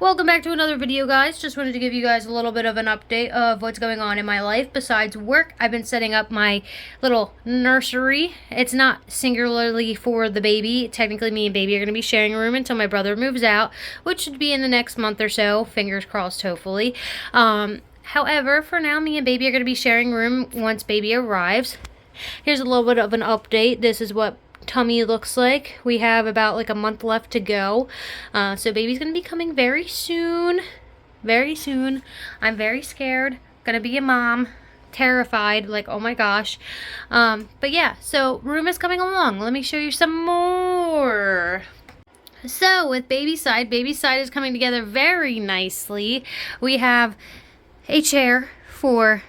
Welcome back to another video, guys. Just wanted to give you guys a little bit of an update of what's going on in my life besides work. I've been setting up my little nursery. It's not singularly for the baby. Technically, me and baby are going to be sharing a room until my brother moves out, which should be in the next month or so. Fingers crossed, hopefully. However, for now, me and baby are going to be sharing a room once baby arrives. Here's a little bit of an update. This is what tummy looks like. We have about like a month left to go, so baby's gonna be coming very soon. I'm very scared, gonna be a mom, terrified, like, oh my gosh. But yeah, so room is coming along. Let me show you some more. So with baby's side is coming together very nicely. We have a chair for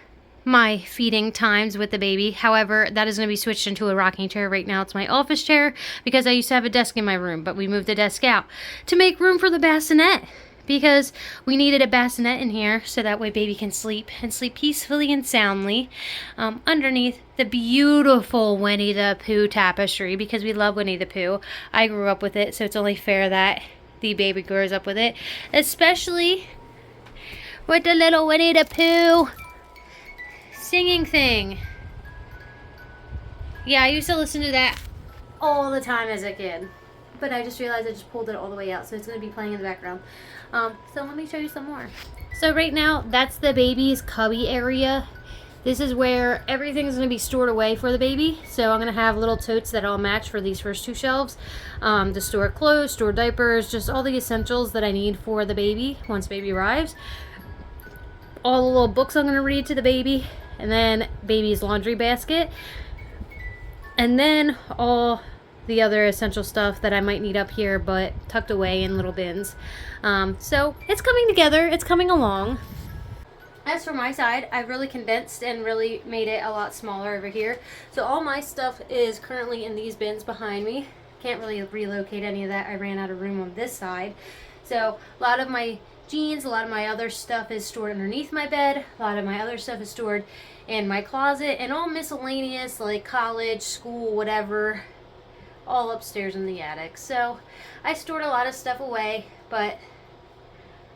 my feeding times with the baby. However, that is going to be switched into a rocking chair. Right now it's my office chair because I used to have a desk in my room, but we moved the desk out to make room for the bassinet because we needed a bassinet in here so that way baby can sleep and sleep peacefully and soundly underneath the beautiful Winnie the Pooh tapestry because we love Winnie the Pooh. I grew up with it, so it's only fair that the baby grows up with it, especially with the little Winnie the Pooh singing thing. Yeah, I used to listen to that all the time as a kid, but I just realized I just pulled it all the way out, so it's going to be playing in the background. So let me show you some more. So right now, that's the baby's cubby area. This is where everything's going to be stored away for the baby. So I'm going to have little totes that all match for these first two shelves to store clothes, store diapers, just all the essentials that I need for the baby once baby arrives. All the little books I'm going to read to the baby, and then baby's laundry basket, and then all the other essential stuff that I might need up here but tucked away in little bins. So it's coming together, it's coming along. As for my side, I've really condensed and really made it a lot smaller over here. So all my stuff is currently in these bins behind me. Can't really relocate any of that. I ran out of room on this side. So a lot of my jeans, a lot of my other stuff is stored underneath my bed. A lot of my other stuff is stored in my closet, and all miscellaneous like college, school, whatever, all upstairs in the attic. So I stored a lot of stuff away, but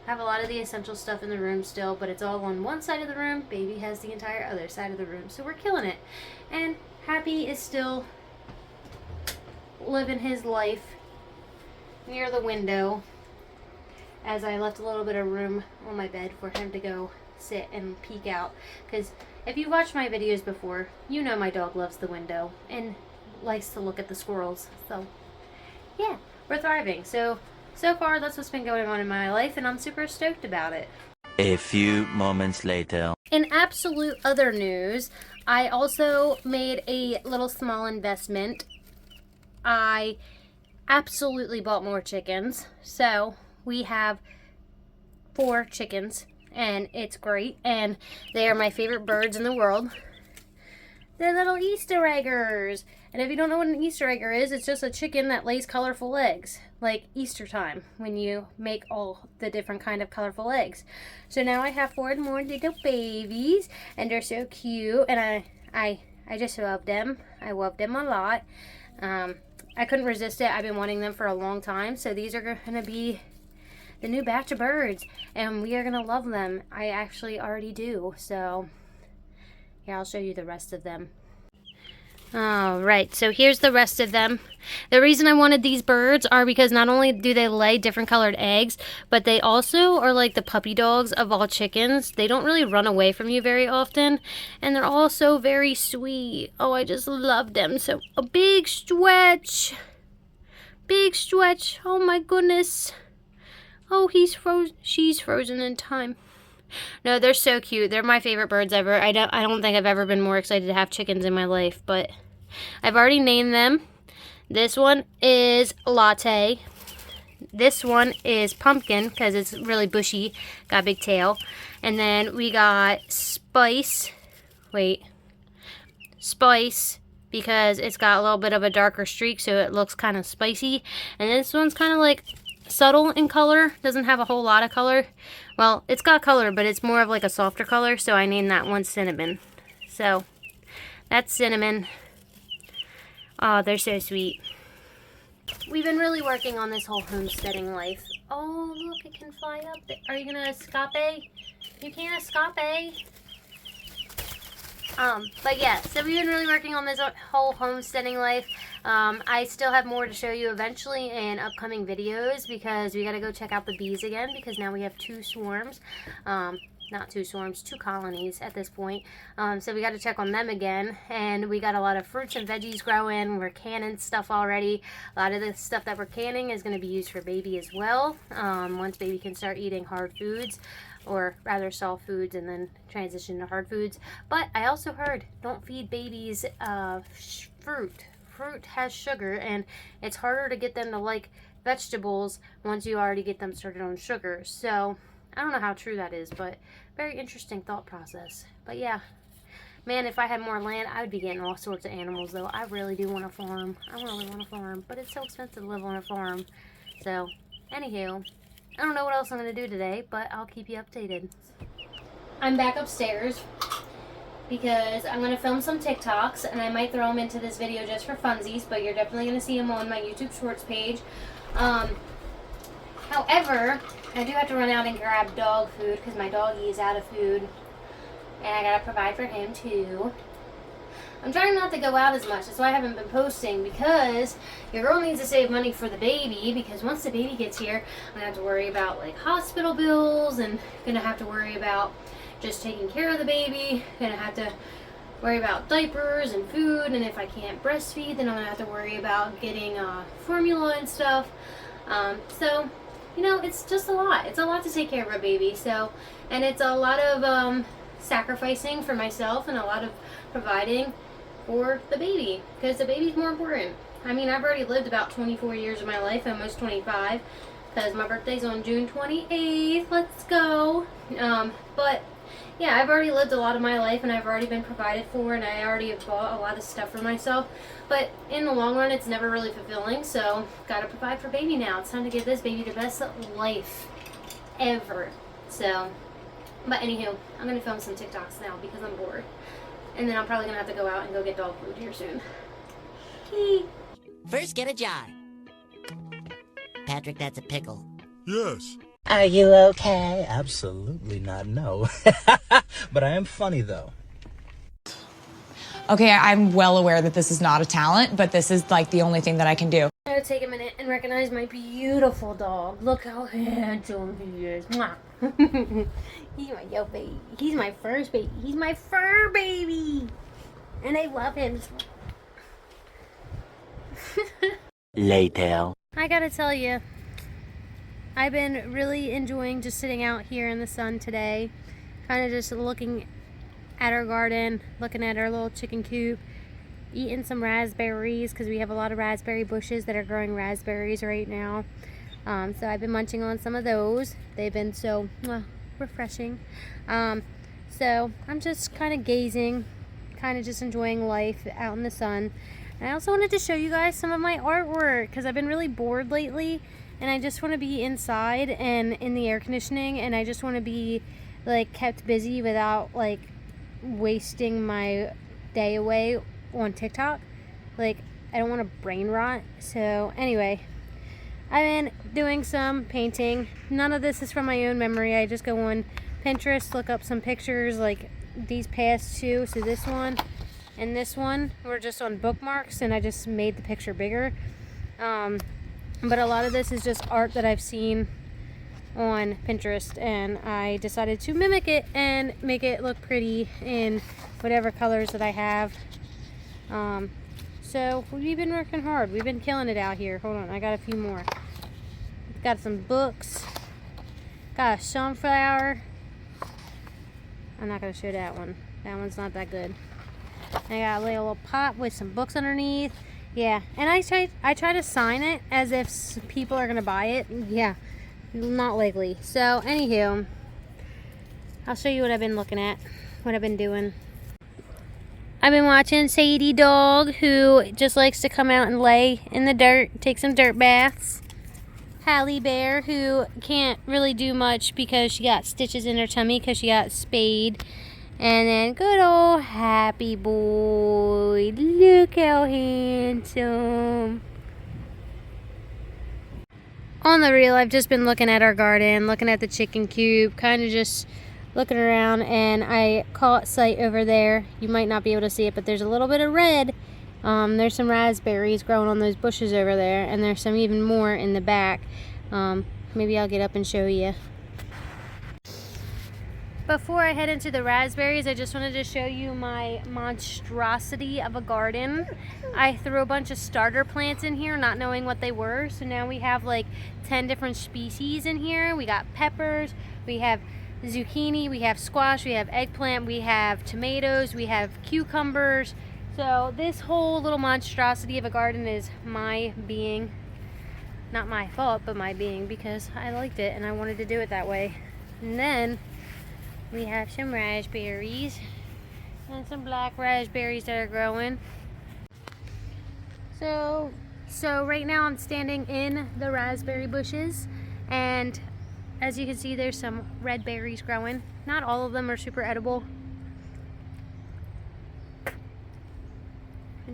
I have a lot of the essential stuff in the room still, but it's all on one side of the room. Baby has the entire other side of the room, so we're killing it. And Happy is still living his life near the window, as I left a little bit of room on my bed for him to go sit and peek out. Because if you've watched my videos before, you know my dog loves the window and likes to look at the squirrels. So yeah, we're thriving. So far that's what's been going on in my life, and I'm super stoked about it. A few moments later. In absolute other news, I also made a little small investment. I absolutely bought more chickens. So we have 4 chickens, and it's great, and they are my favorite birds in the world. They're little Easter eggers, and if you don't know what an Easter egger is, it's just a chicken that lays colorful eggs, like Easter time, when you make all the different kind of colorful eggs. So now I have 4 more little babies, and they're so cute, and I just love them. I love them a lot. I couldn't resist it. I've been wanting them for a long time, so these are going to be the new batch of birds, and we are gonna love them. I actually already do. So here, I'll show you the rest of them. Alright, so here's the rest of them. The reason I wanted these birds are because not only do they lay different colored eggs, but they also are like the puppy dogs of all chickens. They don't really run away from you very often, and they're also very sweet. Oh, I just love them. So a big stretch, oh my goodness. Oh, she's frozen in time. No, they're so cute. They're my favorite birds ever. I don't think I've ever been more excited to have chickens in my life, but I've already named them. This one is Latte. This one is Pumpkin because it's really bushy, got a big tail. And then we got Spice. Spice, because it's got a little bit of a darker streak, so it looks kind of spicy. And this one's kind of like subtle in color, doesn't have a whole lot of color. Well, it's got color, but it's more of like a softer color, so I named that one Cinnamon. So that's Cinnamon. Oh, they're so sweet. We've been really working on this whole homesteading life Oh, look, it can fly up. Are you gonna escape? You can't escape. But yeah, so we've been really working on this whole homesteading life. I still have more to show you eventually in upcoming videos because we gotta go check out the bees again because now we have 2 swarms. Not 2 swarms, 2 colonies at this point. So we gotta check on them again. And we got a lot of fruits and veggies growing. We're canning stuff already. A lot of the stuff that we're canning is gonna be used for baby as well. Once baby can start eating hard foods, or rather soft foods and then transition to hard foods. But I also heard don't feed babies fruit. Fruit has sugar and it's harder to get them to like vegetables once you already get them started on sugar. So I don't know how true that is, but very interesting thought process. But yeah, man, if I had more land, I would be getting all sorts of animals though. I really do want a farm. I really want a farm, but it's so expensive to live on a farm. So anywho, I don't know what else I'm going to do today, but I'll keep you updated. I'm back upstairs because I'm going to film some TikToks, and I might throw them into this video just for funsies, but you're definitely going to see them on my YouTube Shorts page. However, I do have to run out and grab dog food because my doggy is out of food, and I got to provide for him too. I'm trying not to go out as much. That's why I haven't been posting, because your girl needs to save money for the baby, because once the baby gets here, I'm going to have to worry about like hospital bills, and going to have to worry about just taking care of the baby. Going to have to worry about diapers and food, and if I can't breastfeed, then I'm going to have to worry about getting formula and stuff. So, you know, it's just a lot. It's a lot to take care of a baby. So, and it's a lot of sacrificing for myself and a lot of providing for the baby, because the baby's more important. I mean, I've already lived about 24 years of my life, almost 25, because my birthday's on June 28th. Let's go. But yeah, I've already lived a lot of my life, and I've already been provided for, and I already have bought a lot of stuff for myself. But in the long run, it's never really fulfilling, so gotta provide for baby now. It's time to give this baby the best life ever. So, but anywho, I'm gonna film some TikToks now because I'm bored. And then I'm probably gonna have to go out and go get dog food here soon. First, get a jar. Patrick, that's a pickle. Yes. Are you okay? Absolutely not, no. But I am funny, though. Okay, I'm well aware that this is not a talent, but this is like the only thing that I can do. I gotta take a minute and recognize my beautiful dog. Look how handsome he is. Mwah. He's my yo baby. He's my first baby. He's my fur baby. And I love him. Later. I gotta tell you, I've been really enjoying just sitting out here in the sun today. Kind of just looking at our garden, looking at our little chicken coop, eating some raspberries because we have a lot of raspberry bushes that are growing raspberries right now. So I've been munching on some of those. They've been so refreshing. So I'm just kind of gazing, kind of just enjoying life out in the sun. And I also wanted to show you guys some of my artwork because I've been really bored lately, and I just want to be inside and in the air conditioning, and I just want to be like kept busy without like wasting my day away on TikTok. Like, I don't want to brain rot. So anyway, I've been doing some painting. None of this is from my own memory. I just go on Pinterest, look up some pictures like these past two. So this one and this one were just on bookmarks, and I just made the picture bigger. But a lot of this is just art that I've seen on Pinterest, and I decided to mimic it and make it look pretty in whatever colors that I have. So we've been working hard. We've been killing it out here. Hold on, I got a few more. Got some books. Got a sunflower. I'm not gonna show that one. That one's not that good. I got a little pot with some books underneath. Yeah, and I try to sign it as if people are gonna buy it. Yeah, not likely. So anywho, I'll show you what I've been looking at, what I've been doing. I've been watching Sadie Dog, who just likes to come out and lay in the dirt, take some dirt baths. Hallie Bear, who can't really do much because she got stitches in her tummy because she got spayed. And then good old Happy Boy. Look how handsome. On the real, I've just been looking at our garden, looking at the chicken coop, kind of just looking around, and I caught sight over there. You might not be able to see it, but there's a little bit of red. There's some raspberries growing on those bushes over there, and there's some even more in the back. Maybe I'll get up and show you. Before I head into the raspberries, I just wanted to show you my monstrosity of a garden. I threw a bunch of starter plants in here, not knowing what they were. So now we have like 10 different species in here. We got peppers, we have zucchini, we have squash, we have eggplant, we have tomatoes, we have cucumbers. So this whole little monstrosity of a garden is my being. Not my fault, but my being, because I liked it and I wanted to do it that way. And then we have some raspberries and some black raspberries that are growing. So right now I'm standing in the raspberry bushes, and as you can see, there's some red berries growing. Not all of them are super edible.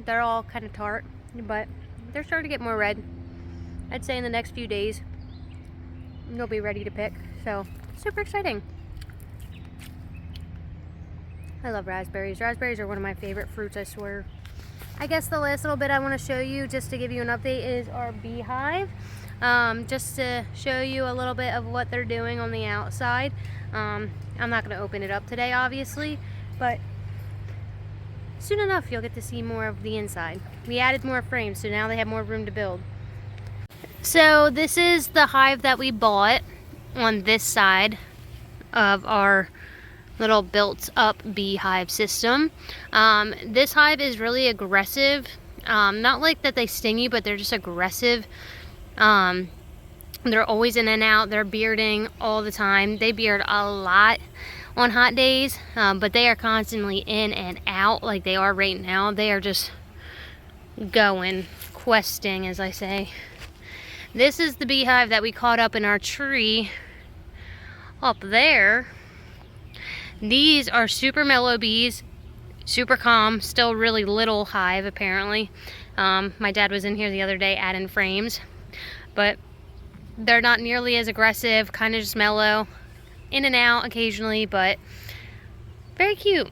They're all kind of tart, but they're starting to get more red. I'd say in the next few days you'll be ready to pick. So super exciting. I love raspberries. Raspberries are one of my favorite fruits, I swear. I guess the last little bit I want to show you, just to give you an update, is our beehive. Just to show you a little bit of what they're doing on the outside. I'm not going to open it up today, obviously, but soon enough you'll get to see more of the inside. We added more frames, so now they have more room to build. So this is the hive that we bought on this side of our little built up beehive system. This hive is really aggressive. Not like that they sting you, but they're just aggressive. They're always in and out. They're bearding all the time. They beard a lot on hot days, but they are constantly in and out like they are right now. They are just going, questing, as I say. This is the beehive that we caught up in our tree up there. These are super mellow bees, super calm, still really little hive apparently. My dad was in here the other day adding frames, but they're not nearly as aggressive, kind of just mellow, in and out occasionally, but very cute.